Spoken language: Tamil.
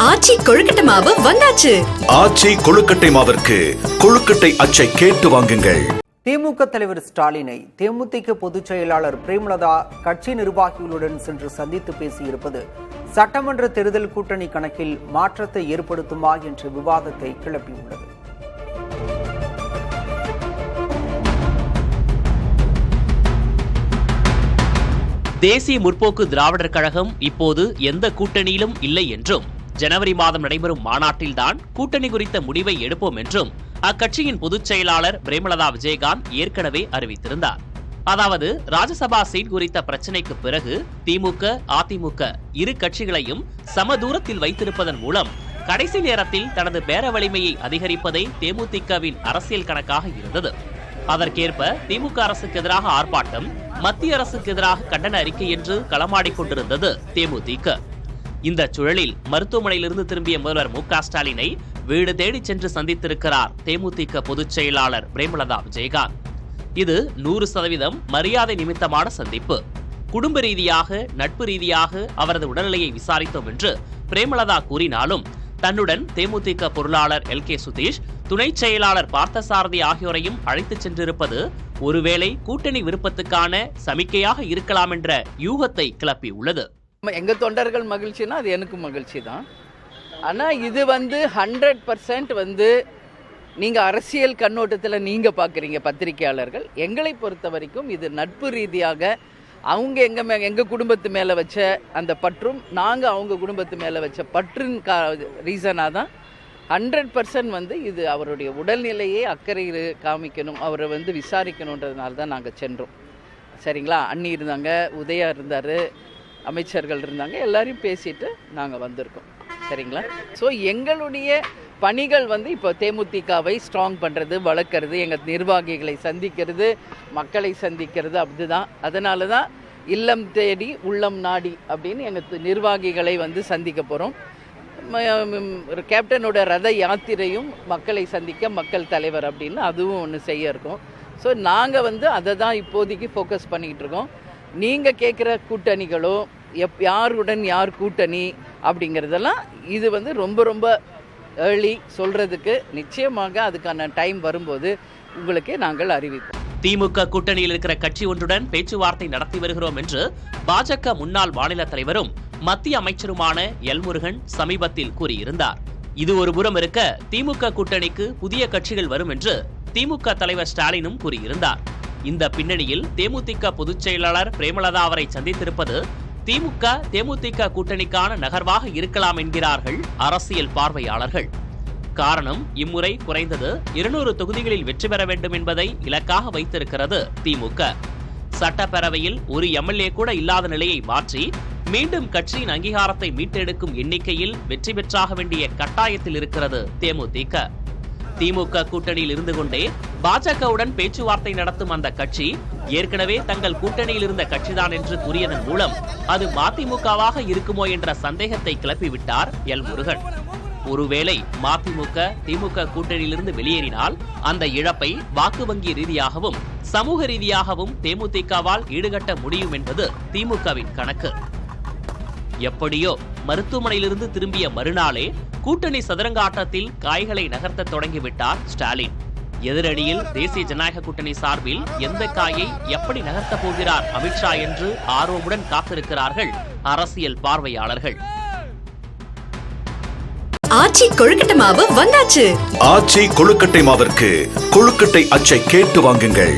ஆச்சி கொழுக்கட்டை மாவு வந்தாச்சு. ஆச்சி கொழுக்கட்டை மாவிற்கு கொழுக்கட்டை அச்சை கேட்டு வாங்குங்கள். திமுக தலைவர் ஸ்டாலினை தேமுதிக பொதுச் செயலாளர் பிரேமலதா கட்சி நிர்வாகிகளுடன் சென்று சந்தித்து பேசியிருப்பது சட்டமன்ற தேர்தல் கூட்டணி கணக்கில் மாற்றத்தை ஏற்படுத்துமா என்ற விவாதத்தை கிளப்பியுள்ளது. தேசிய முற்போக்கு திராவிடர் கழகம் இப்போது எந்த கூட்டணியிலும் இல்லை என்றும், ஜனவரி மாதம் நடைபெறும் மாநாட்டில்தான் கூட்டணி குறித்த முடிவை எடுப்போம் என்றும் அக்கட்சியின் பொதுச் செயலாளர் பிரேமலதா விஜயகாந்த் ஏற்கனவே அறிவித்திருந்தார். அதாவது, ராஜ்யசபா சீட் குறித்த பிரச்சினைக்கு பிறகு திமுக, அதிமுக இரு கட்சிகளையும் சம தூரத்தில் வைத்திருப்பதன் மூலம் கடைசி நேரத்தில் தனது பேர வலிமையை அதிகரிப்பதே தேமுதிகவின் அரசியல் கணக்காக இருந்தது. அதற்கேற்ப திமுக அரசுக்கு எதிராக ஆர்ப்பாட்டம், மத்திய அரசுக்கு எதிராக கண்டன அறிக்கை என்று களமாடிக் கொண்டிருந்தது தேமுதிக. இந்த சூழலில் மருத்துவமனையிலிருந்து திரும்பிய முதல்வர் மு.க. ஸ்டாலினை வீடு தேடி சென்று சந்தித்திருக்கிறார் தேமுதிக பொதுச் செயலாளர் பிரேமலதா விஜயகாந்த். இது 100% மரியாதை நிமித்தமான சந்திப்பு. குடும்ப ரீதியாக, நட்பு ரீதியாக அவரது உடல்நிலையை விசாரித்தோம் என்று பிரேமலதா கூறினாலும், தன்னுடன் தேமுதிக பொருளாளர் எல்.கே. சுதீஷ், துணை செயலாளர் பார்த்தசாரதி ஆகியோரையும் அழைத்துச் சென்றிருப்பது ஒருவேளை கூட்டணி விருப்பத்துக்கான சமிக்கையாக இருக்கலாம் என்ற யூகத்தை கிளப்பியுள்ளது. எங்க தொண்டர்கள் மகிழ்ச்சினா அது எனக்கு மகிழ்ச்சி தான். ஆனா இது 100% நீங்க அரசியல் கண்ணோட்டத்தில் நீங்க பாக்குறீங்க பத்திரிகையாளர்கள். எங்களை பொறுத்த வரைக்கும் இது நட்பு ரீதியாக அவங்க எங்க குடும்பத்து மேல வச்ச அந்த பற்றும், நாங்க அவங்க குடும்பத்து மேல வச்ச பற்றின் ரீசனா தான் 100% இது அவருடைய உடல்நிலையை அக்கறையில் காமிக்கணும், அவரை விசாரிக்கணுன்றதுனால தான் நாங்கள் சென்றோம். சரிங்களா? அண்ணி இருந்தாங்க, உதயா இருந்தார், அமைச்சர்கள் இருந்தாங்க, எல்லாரையும் பேசிட்டு நாங்கள் வந்திருக்கோம். சரிங்களா? ஸோ எங்களுடைய பணிகள் இப்போ தேமுதிகவை ஸ்ட்ராங் பண்ணுறது, வளர்க்குறது, எங்கள் நிர்வாகிகளை சந்திக்கிறது, மக்களை சந்திக்கிறது, அப்படிதான். அதனால தான் இல்லம் தேடி உள்ளம் நாடி அப்படின்னு எங்கள் நிர்வாகிகளை சந்திக்க போகிறோம். கேப்டனோட ரத யாத்திரையும் மக்களை சந்திக்க மக்கள் தலைவர் அப்படின்னு அதுவும் ஒன்று செய்ய இருக்கோம். ஸோ நாங்கள் அதை தான் இப்போதைக்கு ஃபோக்கஸ் பண்ணிக்கிட்டு இருக்கோம். நீங்கள் கேட்குற கூட்டணிகளோ, யாருடன் யார் கூட்டணி அப்படிங்கிறதெல்லாம் இது ரொம்ப ரொம்ப ஏர்லி சொல்கிறதுக்கு. நிச்சயமாக அதுக்கான டைம் வரும்போது உங்களுக்கு நாங்கள் அறிவிப்போம். திமுக கூட்டணியில் இருக்கிற கட்சி ஒன்றுடன் பேச்சுவார்த்தை நடத்தி வருகிறோம் என்று பாஜக முன்னாள் மாநில தலைவரும் மத்திய அமைச்சருமான எல். முருகன் சமீபத்தில் கூறியிருந்தார். இது ஒரு புறம் இருக்க, திமுக கூட்டணிக்கு புதிய கட்சிகள் வரும் என்று திமுக தலைவர் ஸ்டாலினும் கூறியிருந்தார். இந்த பின்னணியில் தேமுதிக பொதுச் செயலாளர் பிரேமலதா அவரை சந்தித்திருப்பது திமுக தேமுதிக கூட்டணிக்கான நகர்வாக இருக்கலாம் என்கிறார்கள் அரசியல் பார்வையாளர்கள். காரணம், இம்முறை குறைந்தது 200 தொகுதிகளில் வெற்றி பெற வேண்டும் என்பதை இலக்காக வைத்திருக்கிறது திமுக. சட்டப்பேரவையில் ஒரு எம்எல்ஏ கூட இல்லாத நிலையை மாற்றி மீண்டும் கட்சியின் அங்கீகாரத்தை மீட்டெடுக்கும் எண்ணிக்கையில் வெற்றி பெற்றாக வேண்டிய கட்டாயத்தில் இருக்கிறது தேமுதிக. திமுக கூட்டணியில் இருந்து கொண்டே பாஜகவுடன் பேச்சுவார்த்தை நடத்தும் அந்த கட்சி ஏற்கனவே தங்கள் கூட்டணியில் இருந்த கட்சிதான் என்று கூறியதன் மூலம் அது மதிமுகவாக இருக்குமோ என்ற சந்தேகத்தை கிளப்பிவிட்டார் எல். முருகன். ஒருவேளை மதிமுக திமுக கூட்டணியிலிருந்து வெளியேறினால் அந்த இழப்பை வாக்கு வங்கி ரீதியாகவும் சமூக ரீதியாகவும் தேமுதிகவால் ஈடுகட்ட முடியும் என்பது திமுகவின் கணக்கு. எப்படியோ மருத்துவமனையிலிருந்து திரும்பிய மறுநாளே கூட்டணி சதுரங்க ஆட்டத்தில் காய்களை நகர்த்த தொடங்கிவிட்டார் ஸ்டாலின். எதிரணியில் தேசிய ஜனநாயக கூட்டணி சார்பில் எந்த காயை எப்படி நகர்த்த போகிறார் அமித்ஷா என்று ஆர்வமுடன் காத்திருக்கிறார்கள் அரசியல் பார்வையாளர்கள். ஆச்சி கொழுக்கட்டை மாவு வந்தாச்சு. ஆச்சி கொழுக்கட்டை மாவிற்கு கொழுக்கட்டை அச்சை கேட்டு வாங்குங்கள்.